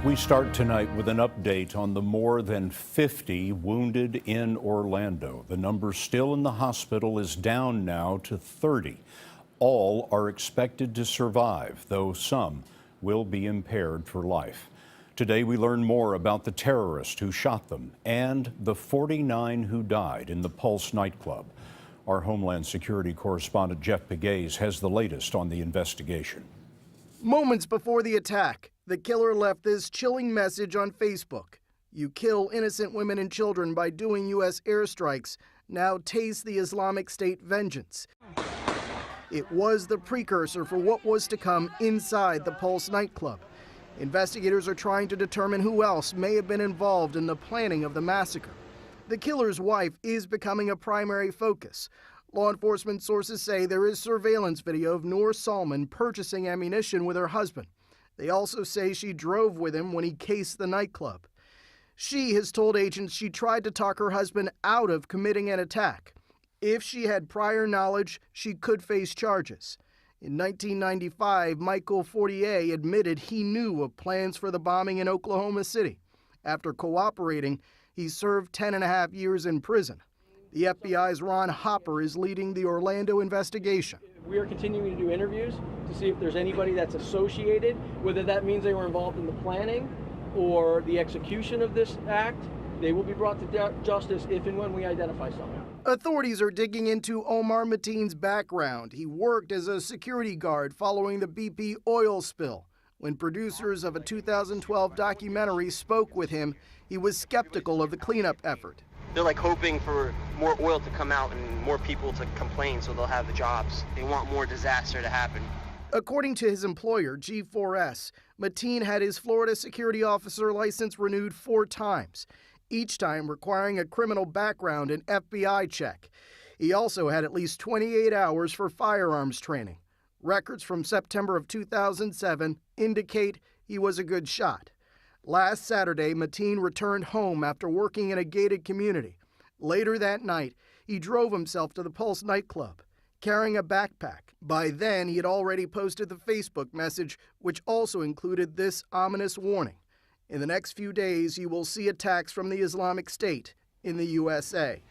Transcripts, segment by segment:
We start tonight with an update on the more than 50 wounded in Orlando. The number still in the hospital is down now to 30. All are expected to survive, though some will be impaired for life. Today we learn more about the terrorist who shot them and the 49 who died in the Pulse nightclub. Our Homeland Security correspondent Jeff Pegues has the latest on the investigation. Moments before the attack, the killer left this chilling message on Facebook. "You kill innocent women and children by doing U.S. airstrikes. Now taste the Islamic State vengeance." It was the precursor for what was to come inside the Pulse nightclub. Investigators are trying to determine who else may have been involved in the planning of the massacre. The killer's wife is becoming a primary focus. Law enforcement sources say there is surveillance video of Noor Salman purchasing ammunition with her husband. They also say she drove with him when he cased the nightclub. She has told agents she tried to talk her husband out of committing an attack. If she had prior knowledge, she could face charges. In 1995, Michael Fortier admitted he knew of plans for the bombing in Oklahoma City. After cooperating, he served 10.5 years in prison. The FBI's Ron Hopper is leading the Orlando investigation. We are continuing to do interviews to see if there's anybody that's associated, whether that means they were involved in the planning or the execution of this act. They will be brought to justice if and when we identify someone. Authorities are digging into Omar Mateen's background. He worked as a security guard following the BP oil spill. When producers of a 2012 documentary spoke with him, he was skeptical of the cleanup effort. They're like hoping for more oil to come out and more people to complain so they'll have the jobs. They want more disaster to happen. According to his employer, G4S, Mateen had his Florida security officer license renewed 4 times, each time requiring a criminal background and FBI check. He also had at least 28 hours for firearms training. Records from September of 2007 indicate he was a good shot. Last Saturday, Mateen returned home after working in a gated community. Later that night, he drove himself to the Pulse nightclub, carrying a backpack. By then, he had already posted the Facebook message, which also included this ominous warning. In the next few days, you will see attacks from the Islamic State in the USA.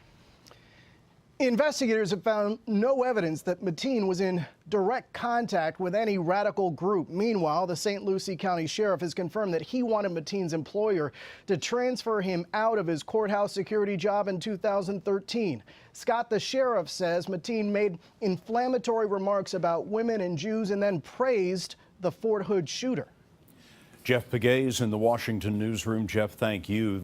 Investigators have found no evidence that Mateen was in direct contact with any radical group. Meanwhile, the St. Lucie County Sheriff has confirmed that he wanted Mateen's employer to transfer him out of his courthouse security job in 2013. Scott, the sheriff, says Mateen made inflammatory remarks about women and Jews and then praised the Fort Hood shooter. Jeff Pegues in the Washington newsroom. Jeff, thank you.